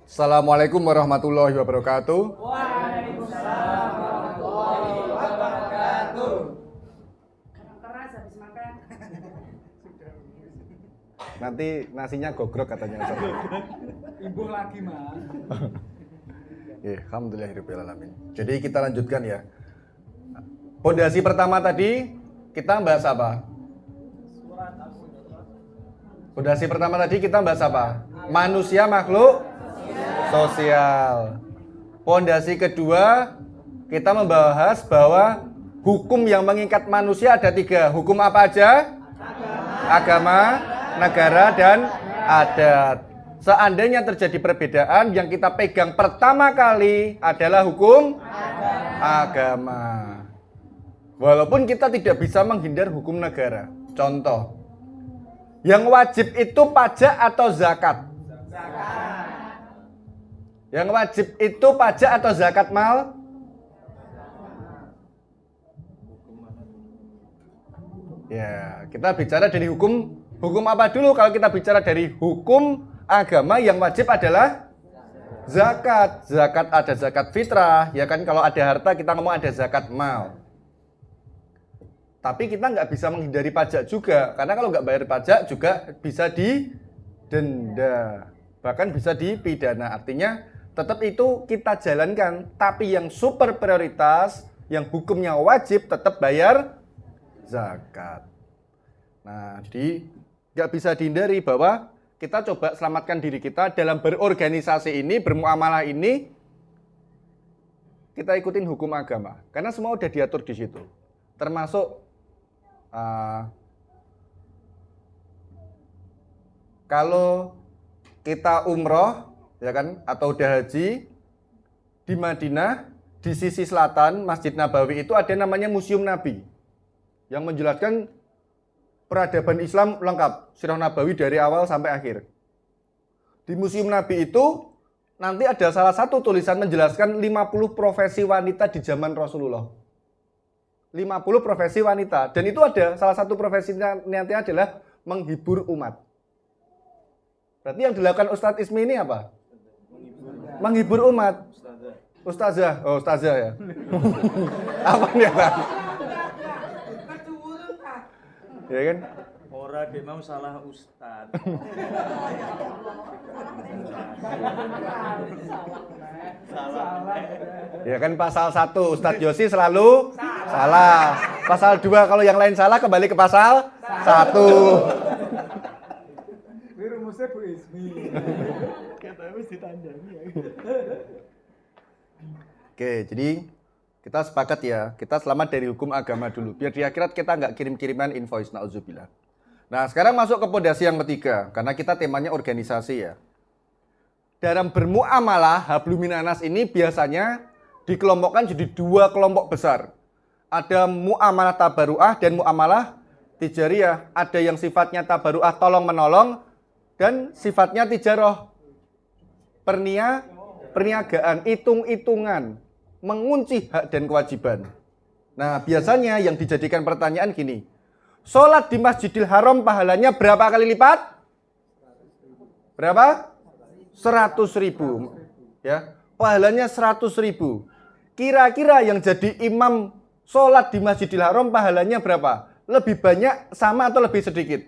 Assalamualaikum warahmatullahi wabarakatuh. Waalaikumsalam warahmatullahi wabarakatuh. Keras habis makan. Nanti nasinya gogrok katanya. Imbuh lagi, Mas. Alhamdulillahirrahmanirrahim. Jadi kita lanjutkan ya. Pondasi pertama tadi kita bahas apa? Pondasi pertama tadi kita bahas apa? Manusia makhluk sosial. Pondasi kedua kita membahas bahwa hukum yang mengikat manusia ada 3. Hukum apa aja? Agama, negara, dan adat. Seandainya terjadi perbedaan, yang kita pegang pertama kali adalah hukum agama. Walaupun kita tidak bisa menghindar hukum negara. Contoh, yang wajib itu pajak atau zakat? Yang wajib itu pajak atau zakat mal? Ya, kita bicara dari hukum apa dulu? Kalau kita bicara dari hukum agama, yang wajib adalah zakat. Zakat ada zakat fitrah, ya kan? Kalau ada harta kita ngomong ada zakat mal. Tapi kita nggak bisa menghindari pajak juga, karena kalau nggak bayar pajak juga bisa didenda, bahkan bisa dipidana. Artinya tetap itu kita jalankan, tapi yang super prioritas, yang hukumnya wajib tetap bayar zakat. Nah, jadi nggak bisa dihindari bahwa kita coba selamatkan diri kita dalam berorganisasi ini, bermuamalah ini, kita ikutin hukum agama, karena semua udah diatur di situ, termasuk kalau kita umroh, ya kan, atau udah haji di Madinah, di sisi selatan Masjid Nabawi itu ada namanya Museum Nabi yang menjelaskan peradaban Islam lengkap, Sirah Nabawi dari awal sampai akhir. Di Museum Nabi itu nanti ada salah satu tulisan menjelaskan 50 profesi wanita di zaman Rasulullah. 50 profesi wanita, dan itu ada salah satu profesinya nanti adalah menghibur umat. Berarti yang dilakukan Ustadz Ismi ini apa? Menghibur umat. Ustazah. Oh, ustazah ya. Apa nih, Pak? Ya kan? Ora dek mau salah ustad. Salah. Ya kan, pasal 1 Ustadz Yosi selalu salah. Pasal 2 kalau yang lain salah kembali ke pasal 1. Ini rumusnya Bu Ismi. Kata wis ditandani ya. Oke, jadi kita sepakat ya, kita selamat dari hukum agama dulu. Biar di akhirat kita nggak kirim-kiriman invoice, na'udzubillah. Nah, sekarang masuk ke pondasi yang ketiga, karena kita temanya organisasi ya. Dalam bermuamalah, habluminanas ini biasanya dikelompokkan jadi 2 kelompok besar. Ada muamalah tabaruah dan muamalah tijariyah. Ada yang sifatnya tabaruah tolong-menolong dan sifatnya tijarah perniagaan, hitung-hitungan, mengunci hak dan kewajiban. Nah, biasanya yang dijadikan pertanyaan gini, sholat di Masjidil Haram pahalanya berapa kali lipat? Berapa? 100.000. Ya, pahalanya 100.000. Kira-kira yang jadi imam sholat di Masjidil Haram pahalanya berapa? Lebih banyak sama atau lebih sedikit?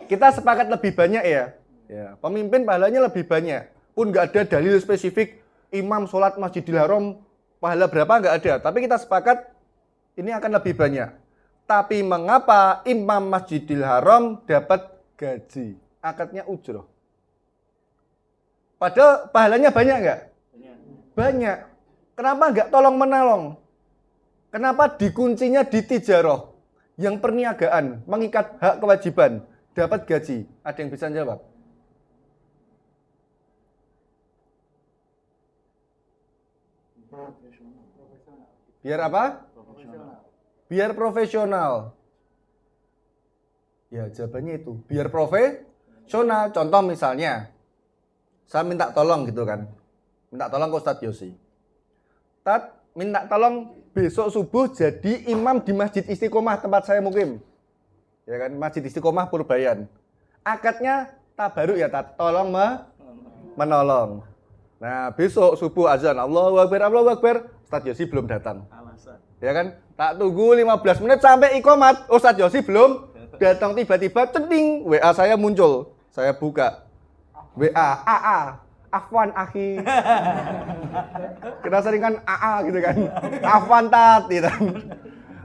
Kita sepakat lebih banyak ya. Ya, pemimpin pahalanya lebih banyak. Pun nggak ada dalil spesifik imam sholat Masjidil Haram pahala berapa, nggak ada. Tapi kita sepakat ini akan lebih banyak. Tapi mengapa imam Masjidil Haram dapat gaji? Akadnya ujroh. Padahal pahalanya banyak nggak? Banyak. Kenapa nggak tolong-menolong? Kenapa dikuncinya di tijaroh? Yang perniagaan, mengikat hak kewajiban, dapat gaji. Ada yang bisa jawab? Biar apa? Biar profesional. Ya, jawabannya itu. Biar profesional. Contoh misalnya, saya minta tolong gitu kan. Minta tolong ke Ustadz Yosi. Ustadz, minta tolong besok subuh jadi imam di Masjid Istiqomah tempat saya mukim. Ya kan, Masjid Istiqomah Purbayan. Akadnya tabaruk ya, tolong menolong. Nah, besok subuh azan Allahu Akbar, Ustaz Yosi belum datang. Alasan. Ya kan? Tak tunggu 15 menit sampai iqomat, Ustaz Yosi belum datang, tiba-tiba ceting WA saya muncul. Saya buka. WA, Afwan akhi. Kita sering kan gitu kan. Afwan tat gitu kan.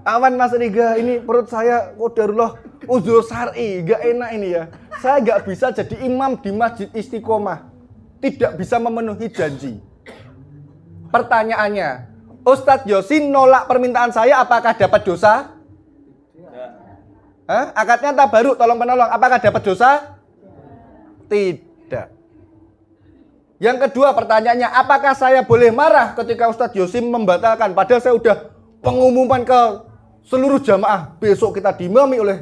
Afwan Mas Riga, ini perut saya qadarullah uzur syar'i, gak enak ini ya. Saya gak bisa jadi imam di Masjid Istiqomah. Tidak bisa memenuhi janji. Pertanyaannya, Ustadz Yosi nolak permintaan saya, apakah dapat dosa? Hah? Akadnya tabaruk, tolong penolong, apakah dapat dosa? Tidak. Yang kedua pertanyaannya, apakah saya boleh marah ketika Ustadz Yosi membatalkan? Padahal saya udah pengumuman ke seluruh jamaah, besok kita diimami oleh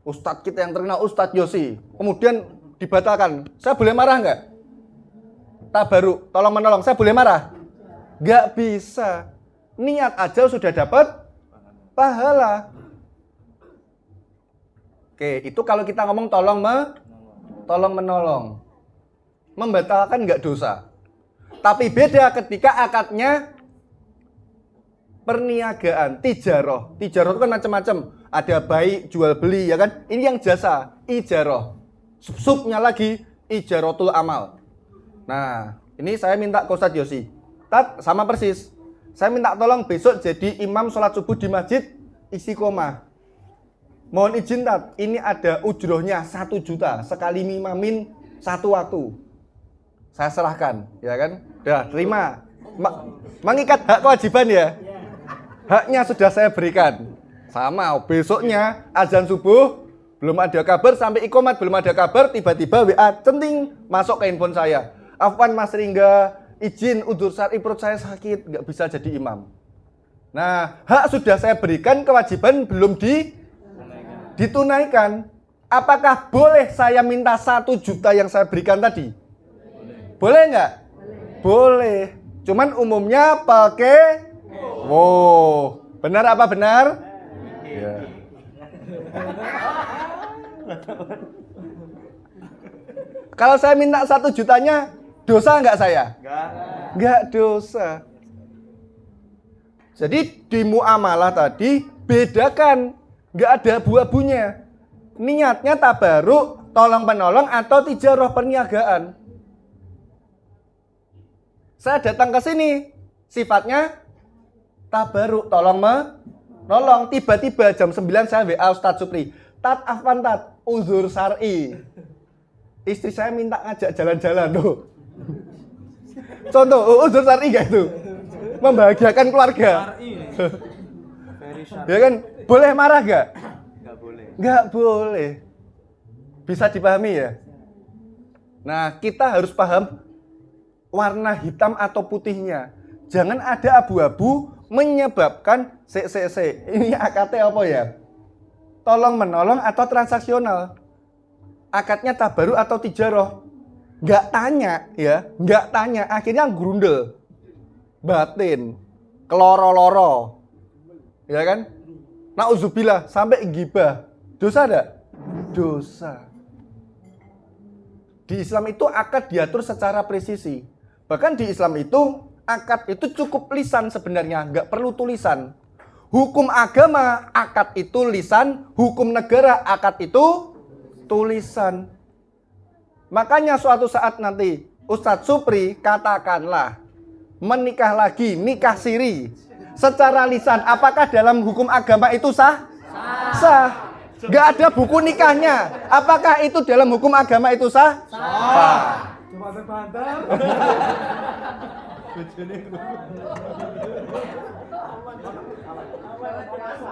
Ustadz kita yang terkenal, Ustadz Yosi. Kemudian dibatalkan. Saya boleh marah nggak? Tabaruk, tolong menolong. Saya boleh marah? Nggak bisa. Niat aja sudah dapat pahala. Oke, itu kalau kita ngomong tolong menolong. Membatalkan nggak dosa. Tapi beda ketika akadnya perniagaan, tijaroh. Tijaroh itu kan macam-macam. Ada baik, jual beli, ya kan? Ini yang jasa, ijaroh. Subnya lagi, ijarotul amal. Nah, ini saya minta ke Ustadz Yosi. Tat, sama persis. Saya minta tolong besok jadi imam sholat subuh di Masjid Istiqomah. Mohon izin, Tat, ini ada ujrohnya 1 juta. Sekali mimamin 1 waktu. Saya serahkan, ya kan? Udah, terima. Mengikat hak kewajiban ya? Haknya sudah saya berikan. Sama, besoknya azan subuh, belum ada kabar, sampai iqomat belum ada kabar, tiba-tiba WA centing masuk ke handphone saya. Afwan Mas Ringga, izin udzur syar'i, perut saya sakit, nggak bisa jadi imam. Nah, hak sudah saya berikan, kewajiban belum ditunaikan. Apakah boleh saya minta 1 juta yang saya berikan tadi? Boleh nggak? Boleh. Cuman umumnya pakai benar apa benar? Iya. Kalau saya minta 1 jutanya, dosa nggak saya? Nggak dosa. Jadi di muamalah tadi, bedakan. Nggak ada abu-abunya. Niatnya tabaruk, tolong penolong, atau tijarah perniagaan. Saya datang ke sini, sifatnya tabaruk, tolong menolong. Tiba-tiba jam 9 saya WA Ustadz Supri. Tat, afwan tat, uzur syar'i. Istri saya minta ngajak jalan-jalan tuh. Contoh, uzur syar'i gak itu? Membahagiakan keluarga. Ya kan? Boleh marah gak? Nggak boleh. Nggak boleh. Bisa dipahami ya? Nah, kita harus paham warna hitam atau putihnya. Jangan ada abu-abu menyebabkan Ini akad apa ya? Tolong menolong atau transaksional. Akadnya tabaruk atau tijaroh. Nggak tanya ya, nggak tanya. Akhirnya grundel. Batin. Keloro-loro. Ya kan? Nauzubillah, sampai gibah. Dosa enggak? Dosa. Di Islam itu akad diatur secara presisi. Bahkan di Islam itu akad itu cukup lisan sebenarnya, nggak perlu tulisan. Hukum agama akad itu lisan, hukum negara akad itu tulisan. Makanya suatu saat nanti Ustadz Supri katakanlah menikah lagi, nikah siri secara lisan, apakah dalam hukum agama itu sah? Sah. Gak ada buku nikahnya. Apakah itu dalam hukum agama itu sah? Sah. Cuma terbantah.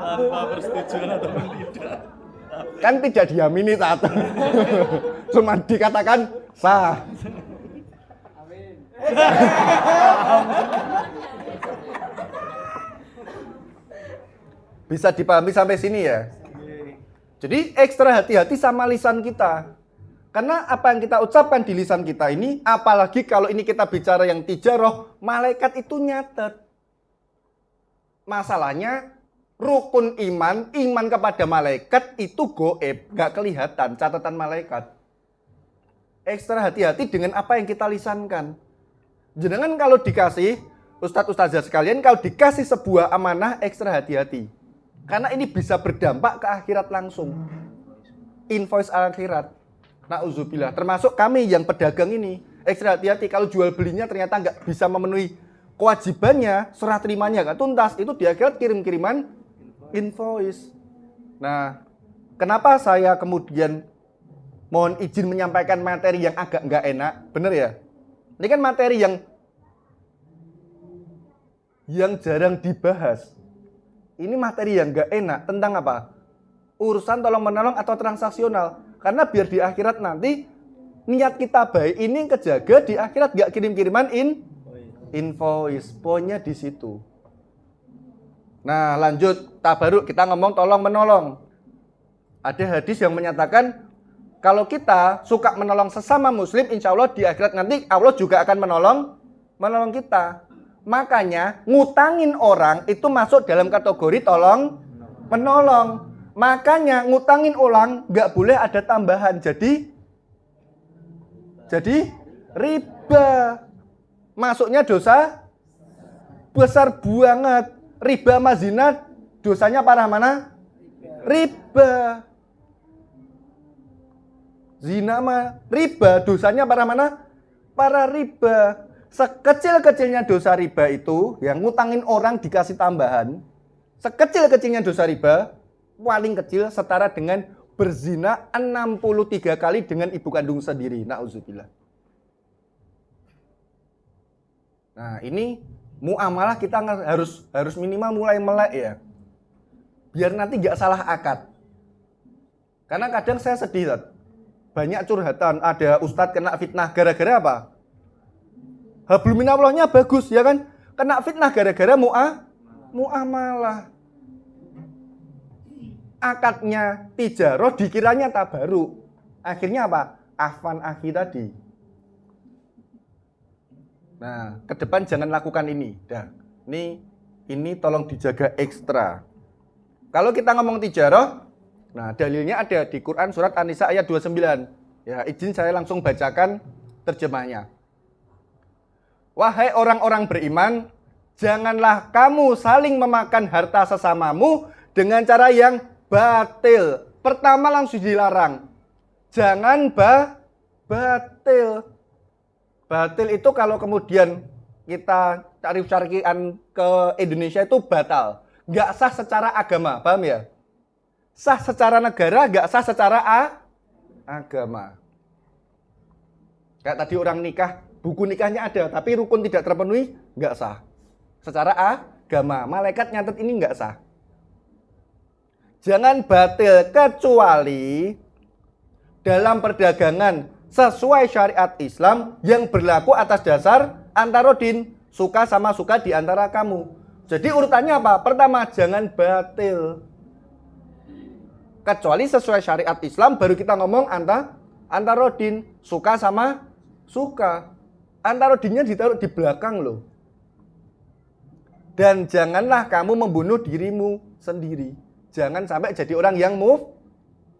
Tanpa persetujuan atau tidak. Kan tidak diamini saat. Cuma dikatakan sah. Bisa dipahami sampai sini ya? Jadi ekstra hati-hati sama lisan kita. Karena apa yang kita ucapkan di lisan kita ini, apalagi kalau ini kita bicara yang tijaroh, malaikat itu nyatet. Masalahnya, rukun iman kepada malaikat itu goib, gak kelihatan catatan malaikat. ekstra hati-hati dengan apa yang kita lisankan. Jenengan kalau dikasih, Ustadz Ustazah sekalian, kalau dikasih sebuah amanah, ekstra hati-hati. Karena ini bisa berdampak ke akhirat langsung. Invoice akhirat. Na'udzubillah. Termasuk kami yang pedagang ini, ekstra hati-hati. Kalau jual belinya ternyata nggak bisa memenuhi kewajibannya, serah terimanya nggak tuntas, itu di akhirat kirim-kiriman invoice. Nah, kenapa saya kemudian mohon izin menyampaikan materi yang agak nggak enak? Bener ya? Ini kan materi yang jarang dibahas. Ini materi yang nggak enak tentang apa? Urusan tolong-menolong atau transaksional. Karena biar di akhirat nanti niat kita baik ini kejaga, di akhirat nggak kirim-kiriman invoice. Poinnya di situ. Nah, lanjut tabaruk, kita ngomong tolong-menolong. Ada hadis yang menyatakan kalau kita suka menolong sesama muslim, insya Allah di akhirat nanti Allah juga akan menolong kita. Makanya ngutangin orang itu masuk dalam kategori tolong menolong. Makanya ngutangin orang nggak boleh ada tambahan. Jadi riba. Masuknya dosa besar banget. Riba sama zina dosanya parah mana? Riba. Zina sama riba dosanya parah mana? Parah riba. Sekecil-kecilnya dosa riba itu, yang ngutangin orang dikasih tambahan, sekecil-kecilnya dosa riba, paling kecil setara dengan berzina 63 kali dengan ibu kandung sendiri. Na'udzubillah. Nah, ini muamalah kita harus minimal mulai melek ya. Biar nanti nggak salah akad. Karena kadang saya sedih, banyak curhatan, ada ustadz kena fitnah gara-gara apa? Hablum minallahnya bagus ya kan? Kena fitnah gara-gara muamalah. Akadnya tijaroh dikiranya tabaruk. Akhirnya apa? Afwan akhi tadi. Nah, ke depan jangan lakukan ini. Dah. Ini tolong dijaga ekstra. Kalau kita ngomong tijaroh, nah dalilnya ada di Quran surat An-Nisa ayat 29. Ya, izin saya langsung bacakan terjemahnya. Wahai orang-orang beriman, janganlah kamu saling memakan harta sesamamu dengan cara yang batil. Pertama langsung dilarang. Jangan batil. Batil itu kalau kemudian kita syarikan ke Indonesia itu batal. Nggak sah secara agama, paham ya? Sah secara negara, nggak sah secara agama. Kayak tadi orang nikah, buku nikahnya ada, tapi rukun tidak terpenuhi, nggak sah. Secara agama, malaikat nyatet ini nggak sah. Jangan batil kecuali dalam perdagangan sesuai syariat Islam yang berlaku atas dasar antarodin, suka sama suka di antara kamu. Jadi urutannya apa? Pertama, jangan batil. Kecuali sesuai syariat Islam, baru kita ngomong antarodin, suka sama suka. Antarodinnya ditaruh di belakang loh. Dan janganlah kamu membunuh dirimu sendiri. Jangan sampai jadi orang yang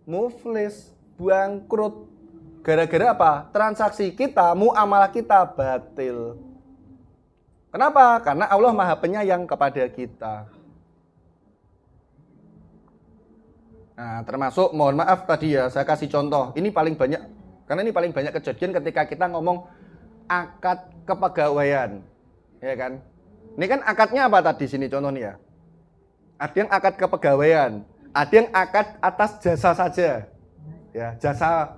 muflis, bangkrut. Gara-gara apa? Transaksi kita, muamalah kita batil. Kenapa? Karena Allah Maha Penyayang kepada kita. Nah, termasuk mohon maaf tadi ya, saya kasih contoh. Ini paling banyak, karena ini paling banyak kejadian ketika kita ngomong akad kepegawaian. Ya kan? Ini kan akadnya apa tadi sini contohnya ya? Ada yang akad kepegawaian, ada yang akad atas jasa saja. Ya, jasa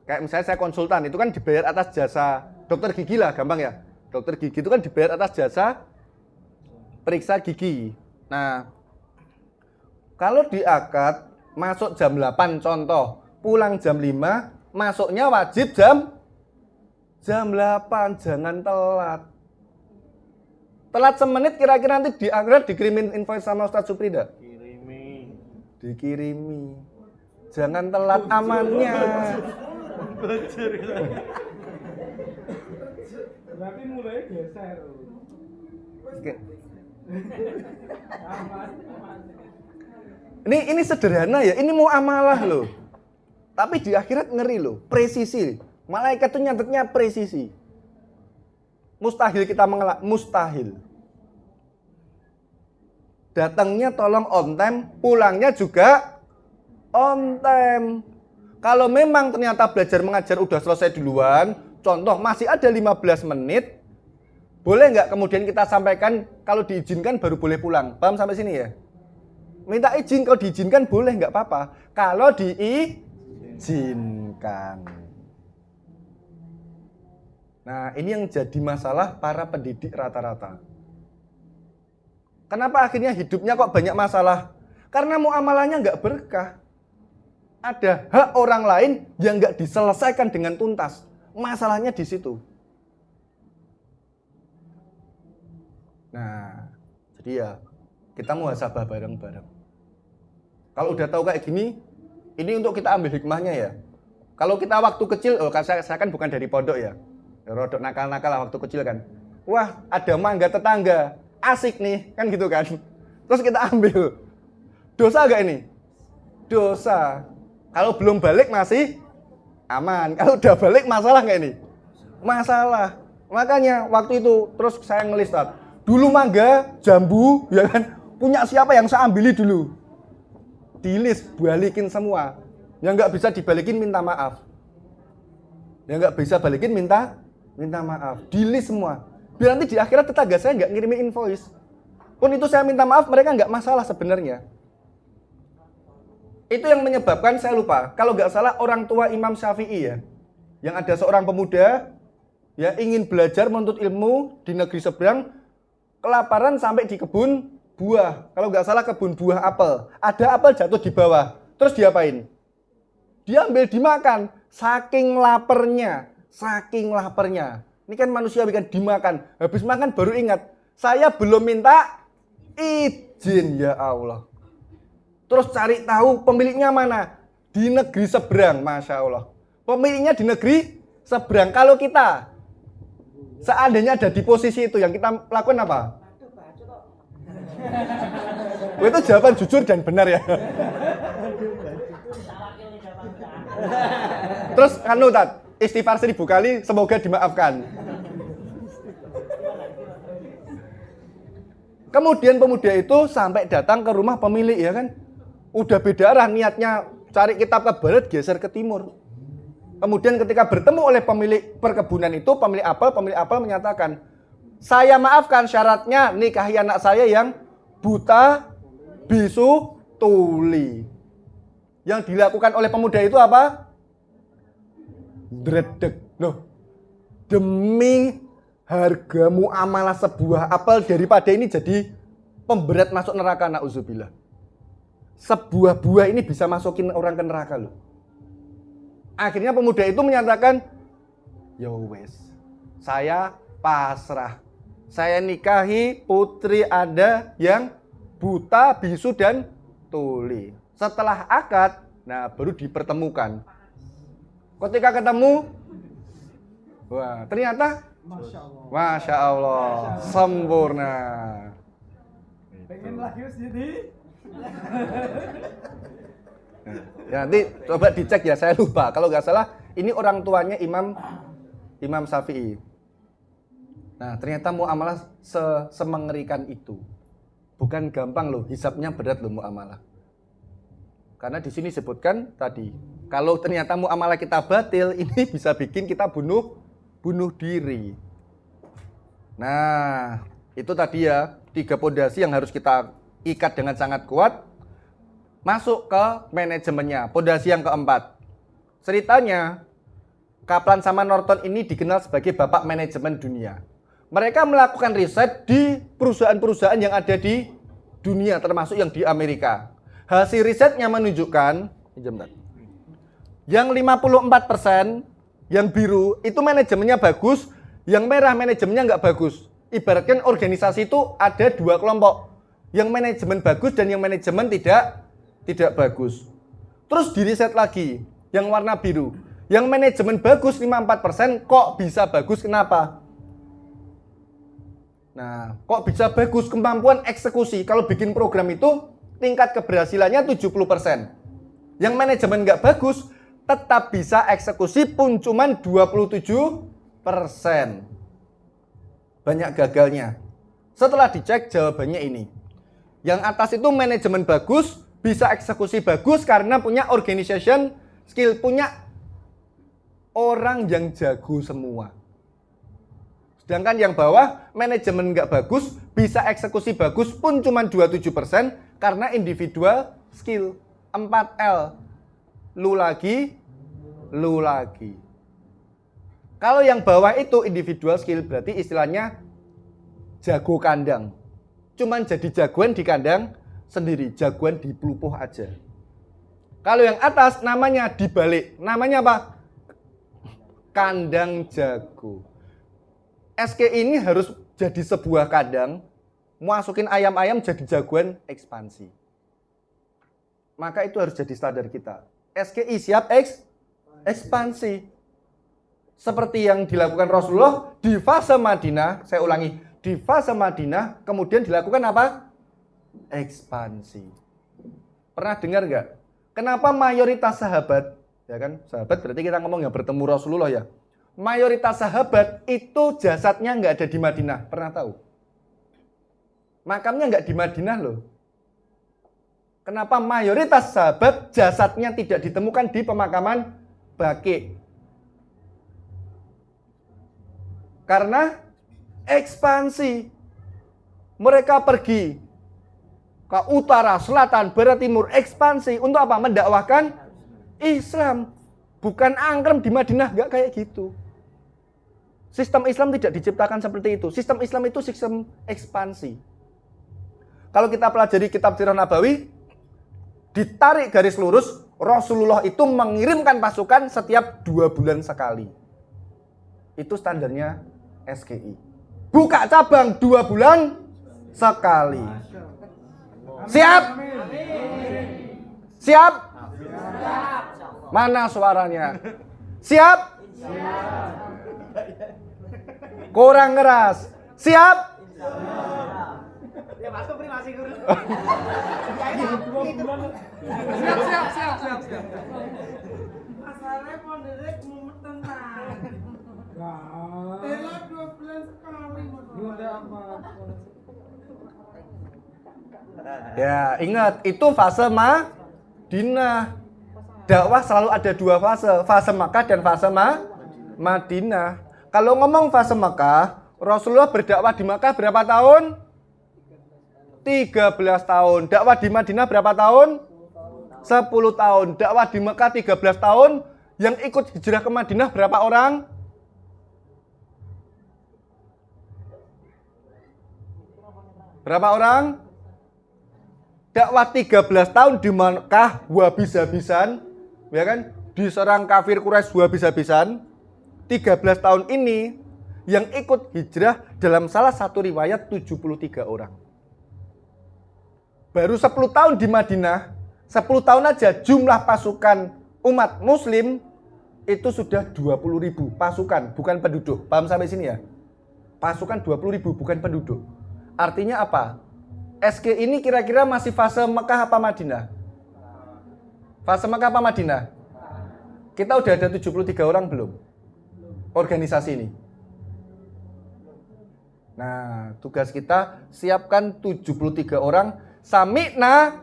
kayak misalnya saya konsultan, itu kan dibayar atas jasa dokter gigi lah, gampang ya. Dokter gigi itu kan dibayar atas jasa periksa gigi. Nah, kalau di akad masuk jam 8 contoh, pulang jam 5, masuknya wajib jam 8, jangan telat. Telat semenit kira-kira nanti di akhirat dikirimin invoice sama Ustadz Suprida. Dikirimi. Jangan telat amannya. Berarti mulai geser. Ini sederhana ya, ini muamalah loh. Tapi di akhirat ngeri loh, presisi. Malaikat itu nyatetnya presisi. Mustahil kita mengelak, mustahil. Datangnya tolong on time, pulangnya juga on time. Kalau memang ternyata belajar mengajar udah selesai duluan, contoh masih ada 15 menit, boleh nggak kemudian kita sampaikan kalau diizinkan baru boleh pulang? Paham sampai sini ya? Minta izin, kalau diizinkan boleh nggak apa-apa. Kalau diizinkan. Nah, ini yang jadi masalah para pendidik rata-rata. Kenapa akhirnya hidupnya kok banyak masalah? Karena muamalahnya nggak berkah. Ada hak orang lain yang nggak diselesaikan dengan tuntas. Masalahnya di situ. Nah, jadi ya kita muhasabah bareng-bareng. Kalau udah tahu kayak gini, ini untuk kita ambil hikmahnya ya. Kalau kita waktu kecil, saya kan bukan dari pondok ya. Rodok nakal-nakal lah waktu kecil kan. Wah, ada mangga tetangga, asik nih, kan gitu kan. Terus kita ambil. Dosa gak ini? Dosa. Kalau belum balik masih aman. Kalau udah balik masalah gak ini? Masalah. Makanya waktu itu terus saya ngelis, dulu mangga, jambu, ya kan, punya siapa yang saya ambili dulu. Dilis, balikin semua. Yang nggak bisa dibalikin minta maaf. Yang nggak bisa balikin minta maaf. Dilis semua. Biar nanti di akhirat tetangga saya nggak ngirimin invoice. Pun itu saya minta maaf, mereka nggak masalah sebenarnya. Itu yang menyebabkan saya lupa. Kalau nggak salah orang tua Imam Syafi'i ya, yang ada seorang pemuda ya ingin belajar menuntut ilmu di negeri seberang, kelaparan sampai di kebun buah. Kalau nggak salah kebun buah apel. Ada apel jatuh di bawah. Terus diapain? Diambil dimakan. Saking laparnya. Ini kan manusia kan dimakan. Habis makan baru ingat. Saya belum minta izin ya Allah. Terus cari tahu pemiliknya mana. Di negeri seberang. Masya Allah. Pemiliknya di negeri seberang. Kalau kita seandainya ada di posisi itu, yang kita lakukan apa? Itu jawaban jujur dan benar ya. Terus istighfar 1000 kali, semoga dimaafkan. Kemudian pemuda itu sampai datang ke rumah pemilik ya kan. Udah beda arah niatnya, cari kitab ke barat, geser ke timur. Kemudian ketika bertemu oleh pemilik perkebunan itu, pemilik apel menyatakan, saya maafkan, syaratnya nikahi anak saya yang buta, bisu, tuli. Yang dilakukan oleh pemuda itu apa? Dredeg. Loh, demi harga muamalah sebuah apel daripada ini jadi pemberat masuk neraka, na'udzubillah. Sebuah buah ini bisa masukin orang ke neraka loh. Akhirnya pemuda itu menyatakan, ya wes, saya pasrah. Saya nikahi putri Anda yang buta, bisu, dan tuli. Setelah akad, nah baru dipertemukan. Ketika ketemu, wah ternyata, Masya Allah, sempurna. Pengen lahir jadi. Ya, nanti coba dicek ya, saya lupa. Kalau nggak salah, ini orang tuanya Imam Syafi'i. Nah, ternyata muamalah semengerikan itu. Bukan gampang loh, hisabnya berat loh muamalah. Karena di sini sebutkan tadi, kalau ternyata muamalah kita batil, ini bisa bikin kita bunuh diri. Nah, itu tadi ya, 3 pondasi yang harus kita ikat dengan sangat kuat. Masuk ke manajemennya, pondasi yang keempat. Ceritanya, Kaplan sama Norton ini dikenal sebagai bapak manajemen dunia. Mereka melakukan riset di perusahaan-perusahaan yang ada di dunia, termasuk yang di Amerika. Hasil risetnya menunjukkan, yang 54% yang biru itu manajemennya bagus, yang merah manajemennya nggak bagus. Ibaratkan organisasi itu ada 2 kelompok, yang manajemen bagus dan yang manajemen tidak bagus. Terus diriset lagi, yang warna biru. Yang manajemen bagus 54%, kok bisa bagus, kenapa? Nah, kok bisa bagus? Kemampuan eksekusi, kalau bikin program itu tingkat keberhasilannya 70%. Yang manajemen nggak bagus, tetap bisa eksekusi pun cuman 27%. Banyak gagalnya. Setelah dicek jawabannya ini. Yang atas itu manajemen bagus, bisa eksekusi bagus karena punya organization skill, punya orang yang jago semua. Sedangkan yang bawah manajemen nggak bagus, bisa eksekusi bagus pun cuma 27% karena individual skill. 4L. Lu lagi. Kalau yang bawah itu individual skill, berarti istilahnya jago kandang. Cuman jadi jagoan di kandang sendiri, jagoan di pelupuh aja. Kalau yang atas namanya dibalik. Namanya apa? Kandang jago. SK ini harus jadi sebuah kandang, masukin ayam-ayam jadi jagoan ekspansi. Maka itu harus jadi standar kita. SKI siap ekspansi. Seperti yang dilakukan Rasulullah di fase Madinah, saya ulangi, di fase Madinah kemudian dilakukan apa? Ekspansi. Pernah dengar nggak? Kenapa mayoritas sahabat, ya kan? Sahabat berarti kita ngomong yang bertemu Rasulullah ya. Mayoritas sahabat itu jasadnya nggak ada di Madinah. Pernah tahu? Makamnya nggak di Madinah loh. Kenapa mayoritas sahabat jasadnya tidak ditemukan di pemakaman Baqi? Karena ekspansi. Mereka pergi ke utara, selatan, barat, timur, ekspansi. Untuk apa? Mendakwahkan Islam. Bukan angkrem di Madinah, nggak kayak gitu. Sistem Islam tidak diciptakan seperti itu. Sistem Islam itu sistem ekspansi. Kalau kita pelajari kitab Sirah Nabawi, ditarik garis lurus, Rasulullah itu mengirimkan pasukan setiap 2 bulan sekali. Itu standarnya SKI. Buka cabang 2 bulan sekali. Siap? Siap? Mana suaranya? Siap? Kurang keras. Siap? Ya Mas Kopri masih guru. Siap. Masalahnya ponderek mumet tenang. Bela 2 bulan sekali. Udah apa? Ya, ingat itu fase Madinah. Dakwah selalu ada 2 fase, fase Makkah dan fase Madinah. Kalau ngomong fase Makkah, Rasulullah berdakwah di Makkah berapa tahun? 13 tahun. Dakwah di Madinah berapa tahun? 10 tahun. Dakwah di Makkah 13 tahun. Yang ikut hijrah ke Madinah berapa orang? Berapa orang? Dakwah 13 tahun di Makkah habis-habisan, ya kan? Diserang kafir Quraisy habis-habisan. 13 tahun ini yang ikut hijrah dalam salah satu riwayat 73 orang. Baru 10 tahun di Madinah, 10 tahun aja jumlah pasukan umat muslim itu sudah 20.000 pasukan, bukan penduduk. Paham sampai sini ya? Pasukan 20.000 bukan penduduk. Artinya apa? SK ini kira-kira masih fase Mekah apa Madinah? Fase Mekah apa Madinah? Kita udah ada 73 orang belum? Organisasi ini. Nah, tugas kita siapkan 73 orang sami'na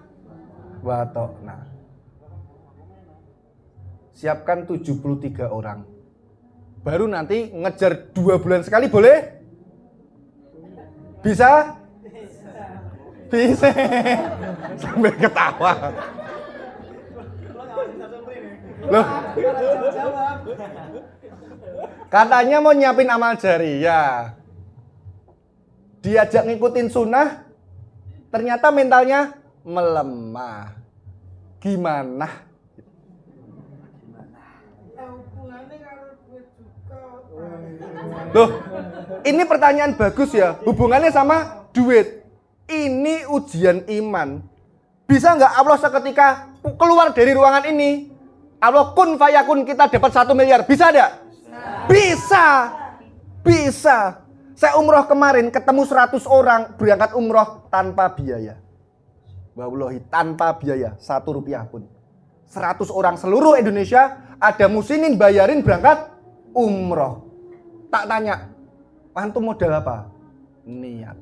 wa ta'na. Siapkan 73 orang. Baru nanti ngejar 2 bulan sekali boleh? Bisa? Bisa. Sambil ketawa. Loh. Katanya mau nyiapin amal jariah. Diajak ngikutin sunnah, ternyata mentalnya melemah. Gimana? Hubungannya kalau gue juga. Loh, ini pertanyaan bagus ya. Hubungannya sama duit. Ini ujian iman. Bisa nggak Allah seketika keluar dari ruangan ini, Allah kun fayakun kita dapat 1 miliar? Bisa nggak? Bisa. Bisa. Saya umroh kemarin ketemu 100 orang berangkat umroh tanpa biaya. Wallahi tanpa biaya 1 rupiah pun. 100 orang seluruh Indonesia ada muslimin bayarin berangkat umroh. Tak tanya, antum modal apa? Niat.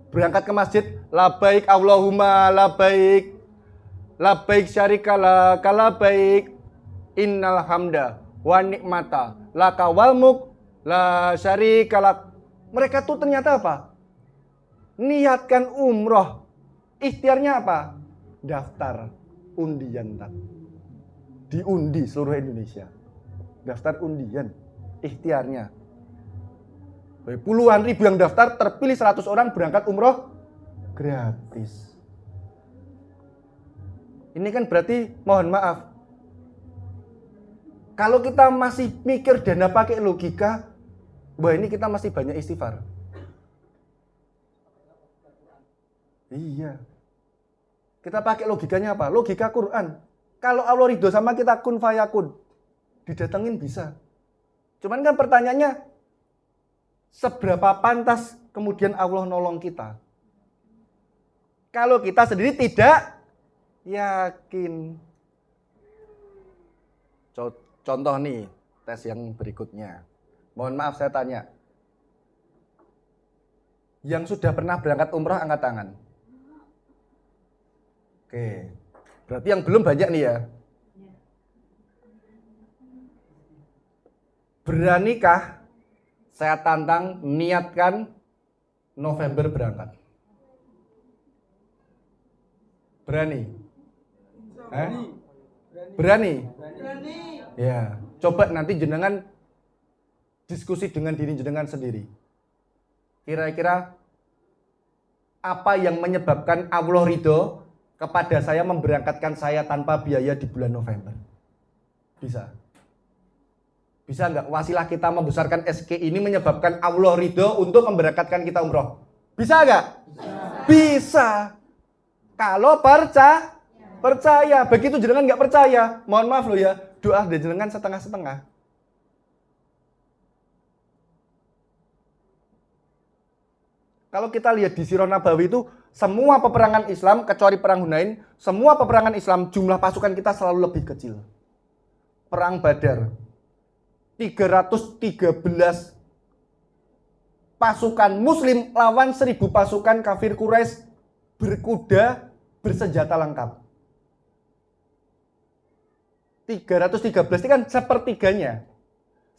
Berangkat ke masjid, labaik Allahumma labaik, labaik syarikala kalabaik, innal hamda wa nikmata laka wal mulk la syarikalak. Mereka tuh ternyata apa? Niatkan umroh. Ikhtiarnya apa? Daftar undian tak. Diundi seluruh Indonesia. Daftar undian. Ikhtiarnya. Puluhan ribu yang daftar, terpilih 100 orang berangkat umroh gratis. Ini kan berarti mohon maaf. Kalau kita masih mikir dana pakai logika, wah ini kita masih banyak istighfar. Iya. Kita pakai logikanya apa? Logika Quran. Kalau Allah ridho sama kita kun fayakun. Didatengin bisa. Cuman kan pertanyaannya, seberapa pantas kemudian Allah nolong kita? Kalau kita sendiri tidak yakin. Contoh nih, tes yang berikutnya. Mohon maaf saya tanya. Yang sudah pernah berangkat umrah angkat tangan. Oke. Berarti yang belum banyak nih ya. Beranikah saya tantang niatkan November berangkat? Berani? Berani? Ya, coba nanti jenengan diskusi dengan diri jenengan sendiri. Kira-kira apa yang menyebabkan Allah ridho kepada saya memberangkatkan saya tanpa biaya di bulan November? Bisa? Bisa nggak wasilah kita membesarkan SK ini menyebabkan Allah ridho untuk memberangkatkan kita umroh? Bisa nggak? Bisa. Kalau percaya. Begitu jenengan nggak percaya, mohon maaf loh ya, doa dari jenengan setengah-setengah. Kalau kita lihat di Sirah Nabawi itu, semua peperangan Islam, kecuali perang Hunain, semua peperangan Islam jumlah pasukan kita selalu lebih kecil. Perang Badar, 313 pasukan muslim lawan 1000 pasukan kafir Quraisy berkuda, bersenjata lengkap. 313 itu kan sepertiganya.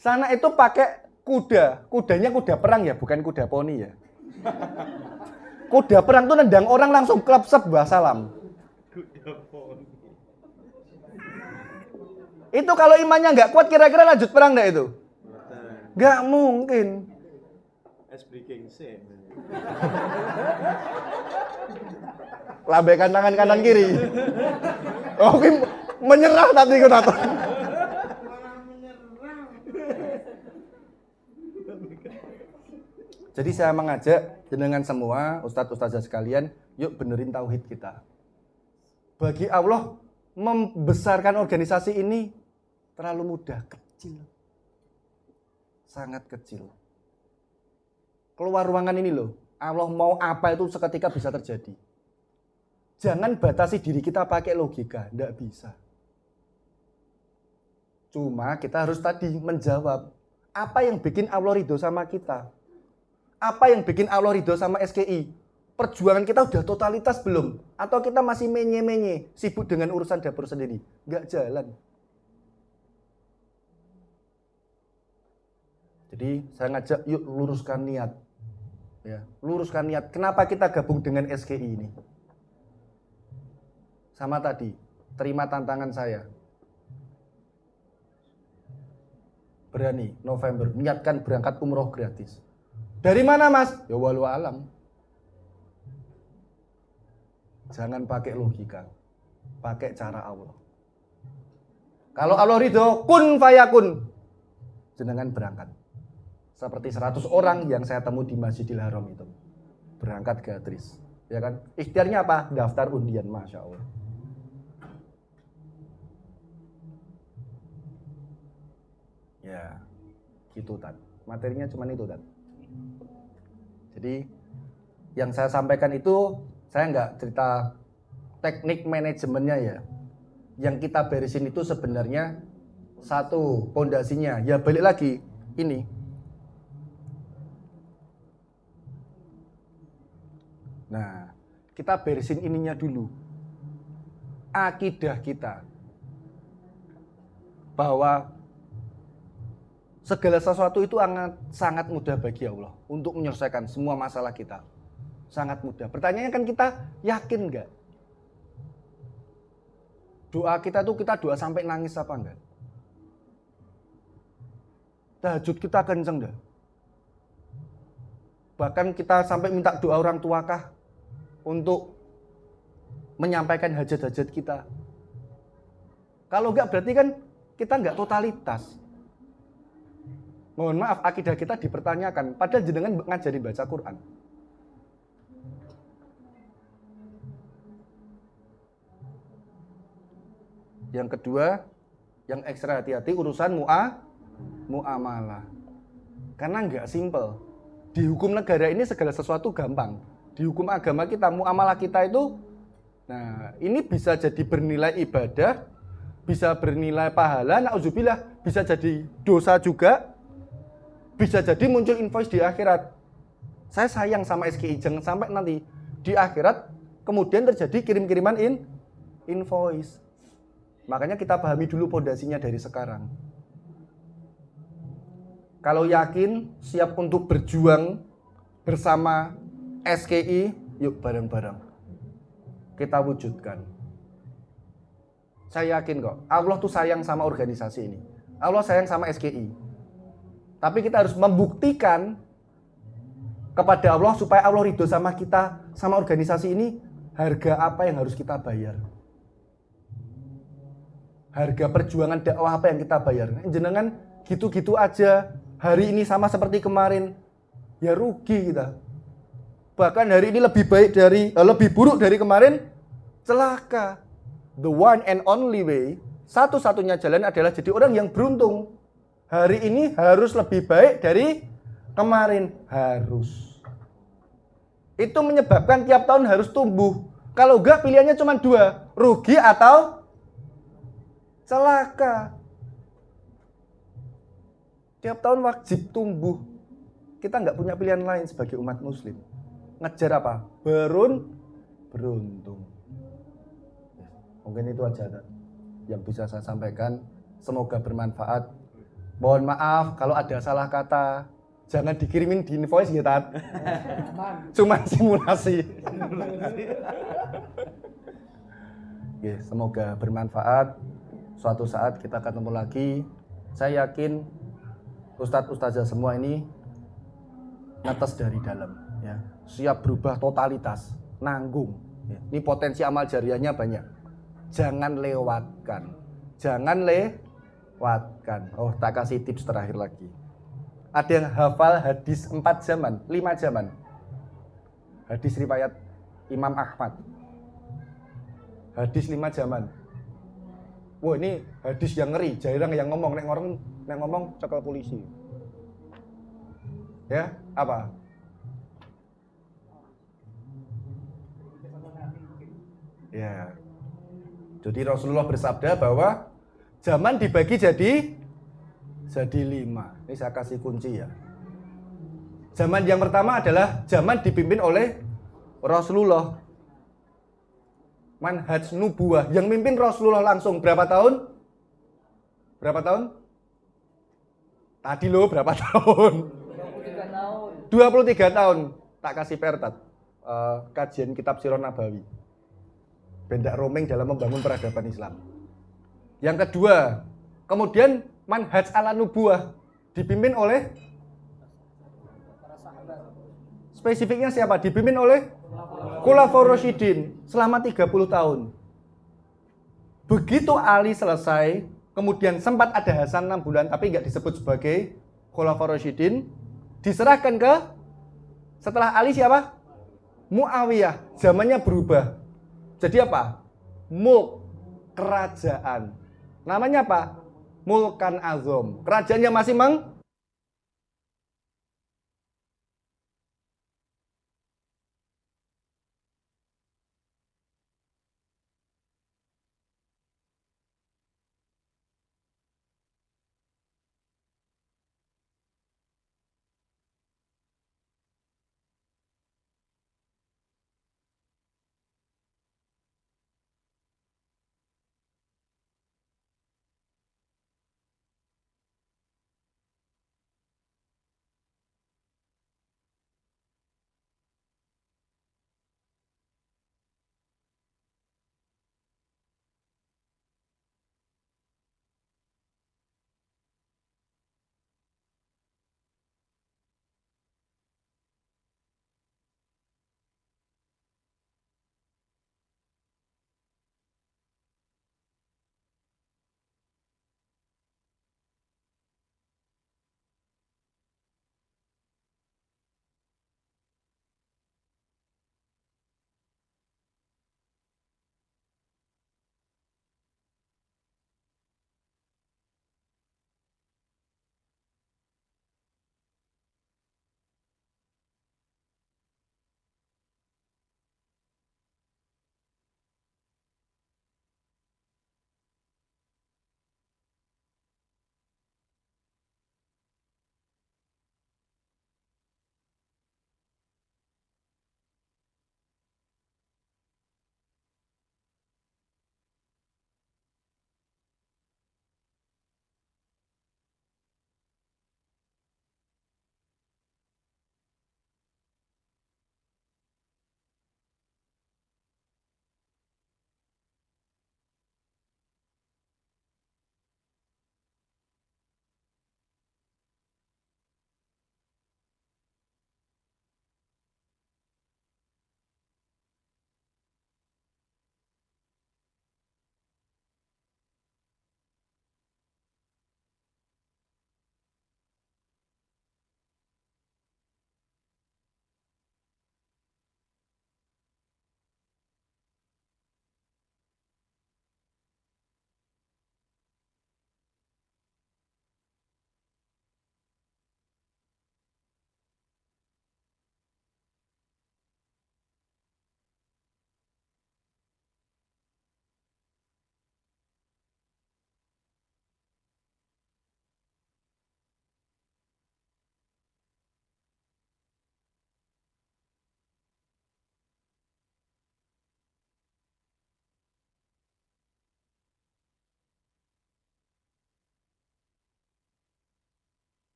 Sana itu pakai kuda, kudanya kuda perang ya, bukan kuda poni ya. Kuda perang tuh nendang orang langsung klep-sep salam. Itu kalau imannya nggak kuat kira-kira lanjut perang nggak itu? Nggak mungkin. Lambaikan tangan kanan kiri. Oke, menyerah tadi ikut atau? Jadi saya mengajak jenengan semua, ustadz-ustadzah sekalian, yuk benerin tauhid kita. Bagi Allah, membesarkan organisasi ini terlalu mudah, kecil. Sangat kecil. Keluar ruangan ini loh, Allah mau apa itu seketika bisa terjadi. Jangan batasi diri kita pakai logika, enggak bisa. Cuma kita harus tadi menjawab, apa yang bikin Allah ridho sama kita? Apa yang bikin Allah ridho sama SKI? Perjuangan kita udah totalitas belum? Atau kita masih menye-menye, sibuk dengan urusan dapur sendiri? Nggak jalan. Jadi saya ngajak, yuk luruskan niat. Ya, luruskan niat. Kenapa kita gabung dengan SKI ini? Sama tadi, terima tantangan saya. Berani, November, niatkan berangkat umroh gratis. Dari mana mas? Ya walau alam. Jangan pakai logika, pakai cara Allah. Kalau Allah ridho, kun fayakun. Jenengan berangkat. Seperti 100 orang yang saya temu di Masjidil Haram itu. Berangkat gratis. Ya kan? Ikhtiarnya apa? Daftar undian, Masya Allah. Ya, gitu Tan. Materinya cuma itu Tan. Jadi yang saya sampaikan itu saya nggak cerita teknik manajemennya ya. Yang kita beresin itu sebenarnya Satu, pondasinya. Ya balik lagi, ini. Nah, kita beresin ininya dulu. Akidah kita. Bahwa segala sesuatu itu sangat mudah bagi Allah untuk menyelesaikan semua masalah kita. Sangat mudah. Pertanyaannya kan kita yakin nggak? Doa kita tuh kita doa sampai nangis apa enggak? Tahajud kita kenceng enggak? Bahkan kita sampai minta doa orang tua kah untuk menyampaikan hajat-hajat kita. Kalau enggak berarti kan kita enggak totalitas. Mohon maaf, akidah kita dipertanyakan. Padahal jenengan ngajari baca Quran. Yang kedua, yang ekstra hati-hati urusan muamalah. Karena enggak simple. Di hukum negara ini segala sesuatu gampang. Di hukum agama kita, muamalah kita itu, nah ini bisa jadi bernilai ibadah, bisa bernilai pahala, na'udzubillah, bisa jadi dosa juga, bisa jadi muncul invoice di akhirat. Saya sayang sama SKI, jangan sampai nanti di akhirat kemudian terjadi kirim-kiriman invoice. Makanya kita pahami dulu pondasinya dari sekarang. Kalau yakin, siap untuk berjuang bersama SKI, yuk bareng-bareng. Kita wujudkan. Saya yakin kok, Allah tuh sayang sama organisasi ini. Allah sayang sama SKI. Tapi kita harus membuktikan kepada Allah supaya Allah ridho sama kita, sama organisasi ini, harga apa yang harus kita bayar. Harga perjuangan dakwah apa yang kita bayar. Jenengan gitu-gitu aja, hari ini sama seperti kemarin, ya rugi kita. Bahkan hari ini lebih buruk dari kemarin, celaka. The one and only way, satu-satunya jalan adalah jadi orang yang beruntung. Hari ini harus lebih baik dari kemarin, harus. Itu menyebabkan tiap tahun harus tumbuh. Kalau enggak pilihannya cuma dua, rugi atau celaka. Tiap tahun wajib tumbuh. Kita nggak punya pilihan lain sebagai umat muslim. Ngejar apa? Beruntung. Mungkin itu aja yang bisa saya sampaikan. Semoga bermanfaat. Mohon maaf kalau ada salah kata. Jangan dikirimin di invoice ya, Tat. Cuma simulasi. Semoga bermanfaat. Suatu saat kita ketemu lagi. Saya yakin ustadz-ustazah semua ini netes dari dalam, ya. Siap berubah totalitas, nanggung. Ya. Ini potensi amal jariahnya banyak. Jangan lewatkan. Oh, tak kasih tips terakhir lagi. Ada yang hafal hadis 4 zaman, 5 zaman. Hadis riwayat Imam Ahmad. Hadis 5 zaman. Wah, ini hadis yang ngeri, jarang yang ngomong, nek ngomong cekel polisi. Ya, apa? Ya. Jadi Rasulullah bersabda bahwa zaman dibagi jadi 5. Ini saya kasih kunci ya. Zaman yang pertama adalah zaman dipimpin oleh Rasulullah. Manhaj nubuwah, yang mimpin Rasulullah langsung berapa tahun? Tadi loh berapa tahun? 23 tahun. Tak kasih pertat. Kajian kitab Sirah Nabawi. Bendak roaming dalam membangun peradaban Islam. Yang kedua, kemudian manhaj ala nubuwah dipimpin oleh spesifiknya siapa? Dipimpin oleh Khulafaur Rasyidin selama 30 tahun. Begitu Ali selesai, kemudian sempat ada Hasan 6 bulan tapi nggak disebut sebagai Khulafaur Rasyidin, diserahkan ke setelah Ali siapa? Muawiyah. Zamannya berubah. Jadi apa? Mulk, kerajaan. Namanya apa? Mulkan Azam. Kerajaannya masih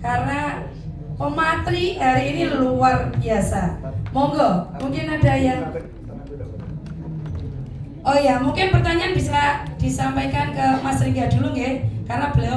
karena pematri hari ini luar biasa. Monggo, mungkin ada yang oh ya, mungkin pertanyaan bisa disampaikan ke Mas Ringga dulu nggih, karena beliau